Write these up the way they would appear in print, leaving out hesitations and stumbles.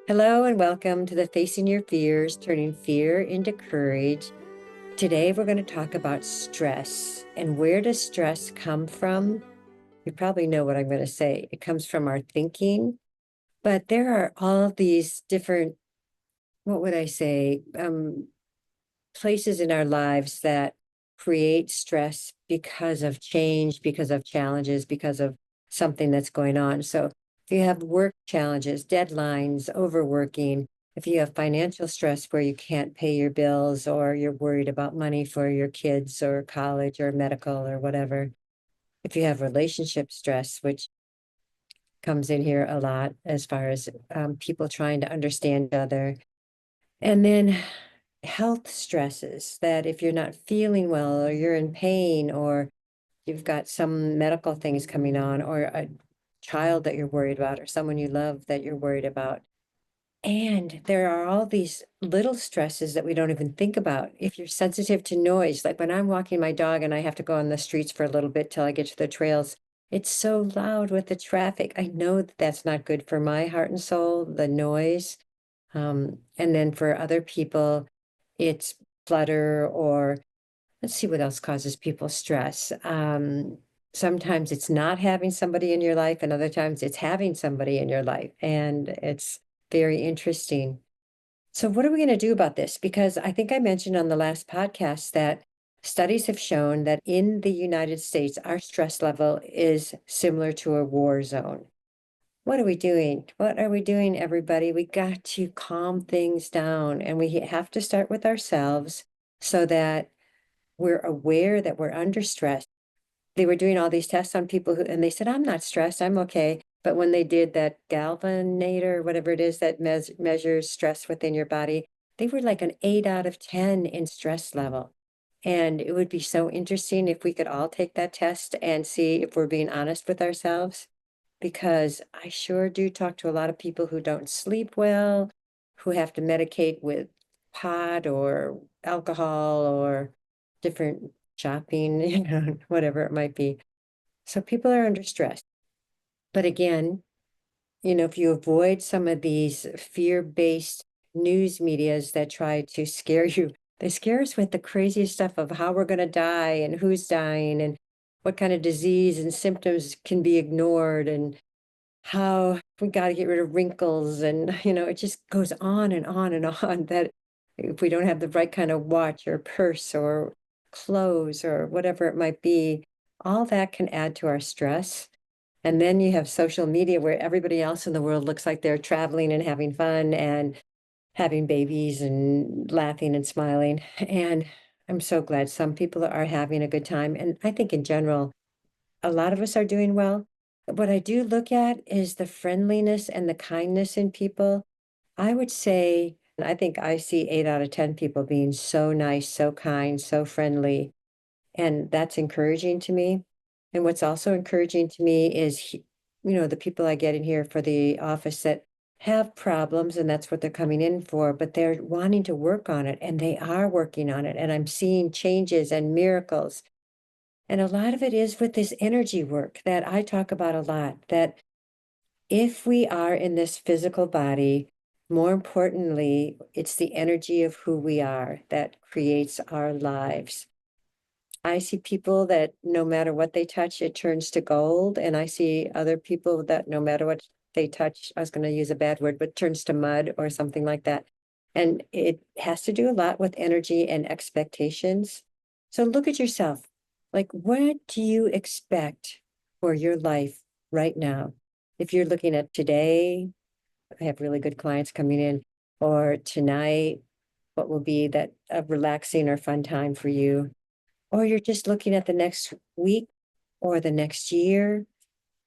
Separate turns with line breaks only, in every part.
Hello and welcome to the Facing Your Fears, Turning Fear into Courage. Today we're going to talk about stress and where does stress come from? You probably know what I'm going to say. It comes from our thinking, but there are all these different, what would I say, places in our lives that create stress because of change, because of challenges, because of something that's going on. So if you have work challenges, deadlines, overworking, if you have financial stress where you can't pay your bills or you're worried about money for your kids or college or medical or whatever, if you have relationship stress, which comes in here a lot as far as people trying to understand each other, and then health stresses that if you're not feeling well or you're in pain or you've got some medical things coming on or a child that you're worried about or someone you love that you're worried about. And there are all these little stresses that we don't even think about. If you're sensitive to noise, like when I'm walking my dog and I have to go on the streets for a little bit till I get to the trails, it's so loud with the traffic. I know that that's not good for my heart and soul, the noise. And then for other people, it's clutter or let's see what else causes people stress. Sometimes it's not having somebody in your life, and other times it's having somebody in your life. And it's very interesting. So, what are we going to do about this? Because I think I mentioned on the last podcast that studies have shown that in the United States, our stress level is similar to a war zone. What are we doing? What are we doing, everybody? We got to calm things down and we have to start with ourselves so that we're aware that we're under stress. They were doing all these tests on people and they said, I'm not stressed, I'm okay. But when they did that galvanometer, whatever it is that measures stress within your body, they were like an 8 out of 10 in stress level. And it would be so interesting if we could all take that test and see if we're being honest with ourselves because I sure do talk to a lot of people who don't sleep well, who have to medicate with pot or alcohol or different shopping, whatever it might be. So people are under stress. But again, if you avoid some of these fear-based news medias that try to scare you, they scare us with the craziest stuff of how we're going to die and who's dying and what kind of disease and symptoms can be ignored and how we got to get rid of wrinkles and it just goes on and on and on that if we don't have the right kind of watch or purse or clothes or whatever it might be, all that can add to our stress. And then you have social media where everybody else in the world looks like they're traveling and having fun and having babies and laughing and smiling. And I'm so glad some people are having a good time. And I think in general, a lot of us are doing well. What I do look at is the friendliness and the kindness in people. I would say, I think I see 8 out of 10 people being so nice, so kind, so friendly, and that's encouraging to me. And what's also encouraging to me is, the people I get in here for the office that have problems, and that's what they're coming in for, but they're wanting to work on it, and they are working on it. And I'm seeing changes and miracles. And a lot of it is with this energy work that I talk about a lot, that if we are in this physical body, more importantly, it's the energy of who we are that creates our lives. I see people that no matter what they touch, it turns to gold. And I see other people that no matter what they touch, I was going to use a bad word, but turns to mud or something like that. And it has to do a lot with energy and expectations. So look at yourself. Like, what do you expect for your life right now? If you're looking at today, I have really good clients coming in, or tonight, what will be that a relaxing or fun time for you? Or you're just looking at the next week or the next year.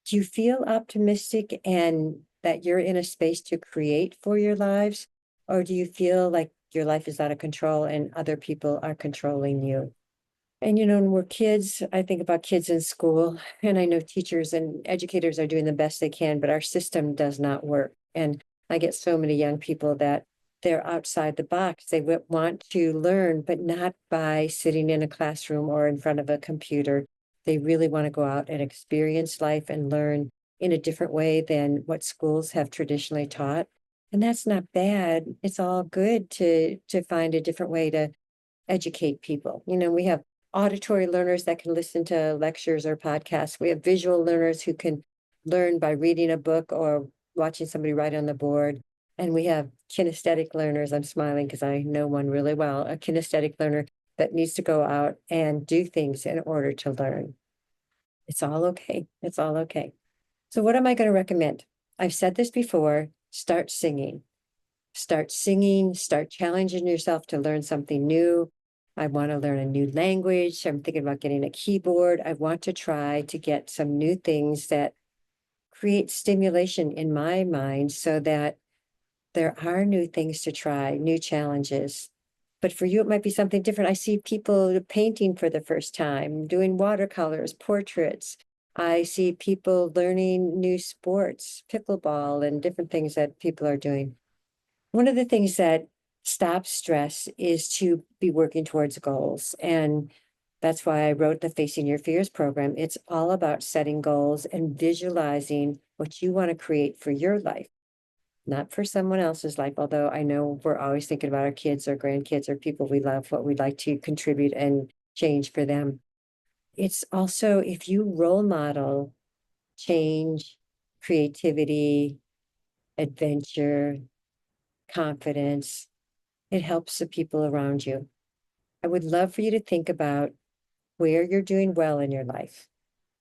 Do you feel optimistic and that you're in a space to create for your lives? Or do you feel like your life is out of control and other people are controlling you? And when we're kids, I think about kids in school, and I know teachers and educators are doing the best they can, but our system does not work. And I get so many young people that they're outside the box. They want to learn, but not by sitting in a classroom or in front of a computer. They really want to go out and experience life and learn in a different way than what schools have traditionally taught. And that's not bad. It's all good to find a different way to educate people. We have auditory learners that can listen to lectures or podcasts. We have visual learners who can learn by reading a book or watching somebody write on the board. And we have kinesthetic learners. I'm smiling because I know one really well, a kinesthetic learner that needs to go out and do things in order to learn. It's all okay. It's all okay. So what am I going to recommend? I've said this before, start singing. Start singing, start challenging yourself to learn something new. I want to learn a new language. I'm thinking about getting a keyboard. I want to try to get some new things that create stimulation in my mind so that there are new things to try, new challenges. But for you, it might be something different. I see people painting for the first time, doing watercolors, portraits. I see people learning new sports, pickleball, and different things that people are doing. One of the things that stops stress is to be working towards goals. And that's why I wrote the Facing Your Fears program. It's all about setting goals and visualizing what you want to create for your life, not for someone else's life. Although I know we're always thinking about our kids or grandkids or people we love, what we'd like to contribute and change for them. It's also if you role model change, creativity, adventure, confidence, it helps the people around you. I would love for you to think about where you're doing well in your life.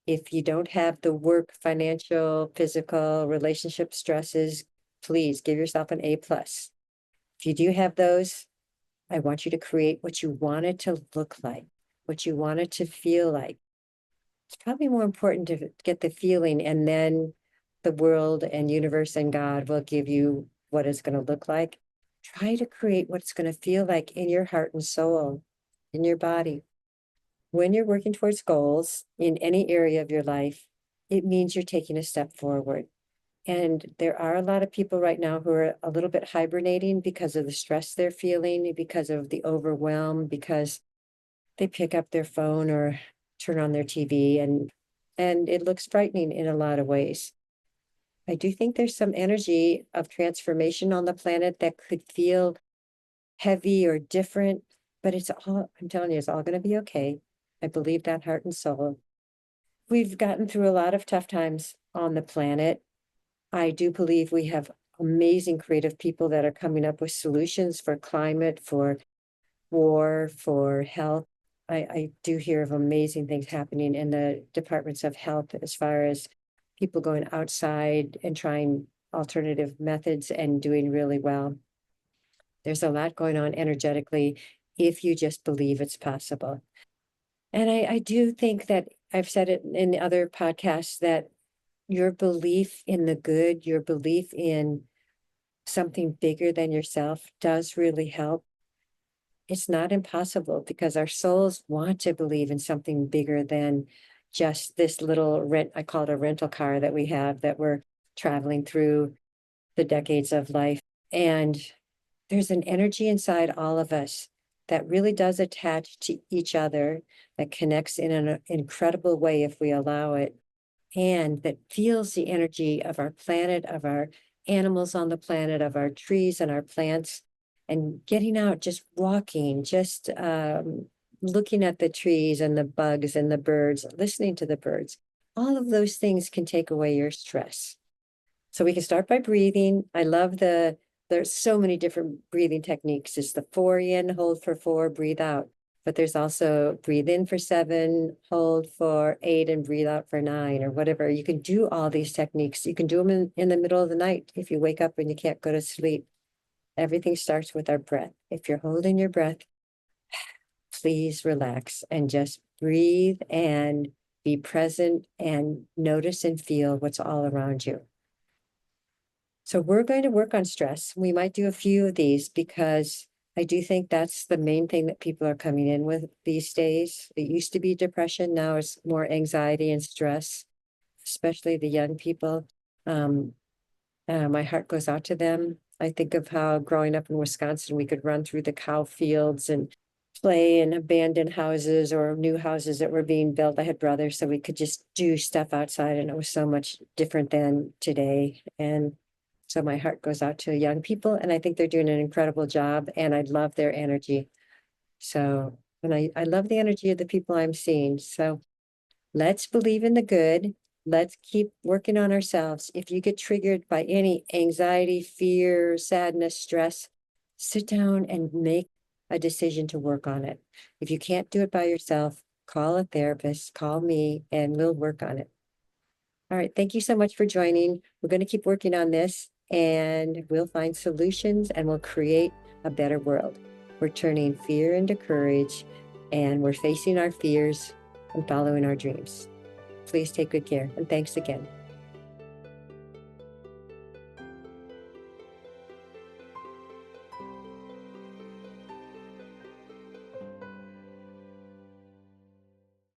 If you don't have the work, financial, physical, relationship stresses, please give yourself an A plus. If you do have those, I want you to create what you want it to look like, what you want it to feel like. It's probably more important to get the feeling, and then the world and universe and God will give you what it's going to look like. Try to create what it's going to feel like in your heart and soul, in your body. When you're working towards goals in any area of your life, it means you're taking a step forward. And there are a lot of people right now who are a little bit hibernating because of the stress they're feeling, because of the overwhelm, because they pick up their phone or turn on their TV and it looks frightening in a lot of ways. I do think there's some energy of transformation on the planet that could feel heavy or different, but it's all, I'm telling you, it's all going to be okay. I believe that heart and soul. We've gotten through a lot of tough times on the planet. I do believe we have amazing creative people that are coming up with solutions for climate, for war, for health. I do hear of amazing things happening in the departments of health as far as people going outside and trying alternative methods and doing really well. There's a lot going on energetically if you just believe it's possible. And I do think that I've said it in the other podcasts that your belief in the good, your belief in something bigger than yourself does really help. It's not impossible because our souls want to believe in something bigger than just this little rent, I call it a rental car that we have that we're traveling through the decades of life. And there's an energy inside all of us that really does attach to each other, that connects in an incredible way if we allow it, and that feels the energy of our planet, of our animals on the planet, of our trees and our plants, and getting out, just walking, just looking at the trees and the bugs and the birds, listening to the birds. All of those things can take away your stress. So we can start by breathing. I love there's so many different breathing techniques. It's the 4 in, hold for 4, breathe out. But there's also breathe in for 7, hold for 8, and breathe out for 9 or whatever. You can do all these techniques. You can do them in the middle of the night if you wake up and you can't go to sleep. Everything starts with our breath. If you're holding your breath, please relax and just breathe and be present and notice and feel what's all around you. So we're going to work on stress. We might do a few of these because I do think that's the main thing that people are coming in with these days. It used to be depression. Now it's more anxiety and stress, especially the young people. My heart goes out to them. I think of how growing up in Wisconsin, we could run through the cow fields and play in abandoned houses or new houses that were being built. I had brothers, so we could just do stuff outside, and it was so much different than today. And So my heart goes out to young people, and I think they're doing an incredible job, and I love their energy. So, and I love the energy of the people I'm seeing. So let's believe in the good. Let's keep working on ourselves. If you get triggered by any anxiety, fear, sadness, stress, sit down and make a decision to work on it. If you can't do it by yourself, call a therapist, call me, and we'll work on it. All right. Thank you so much for joining. We're going to keep working on this, and we'll find solutions, and we'll create a better world. We're turning fear into courage, and we're facing our fears and following our dreams. Please take good care, and thanks again.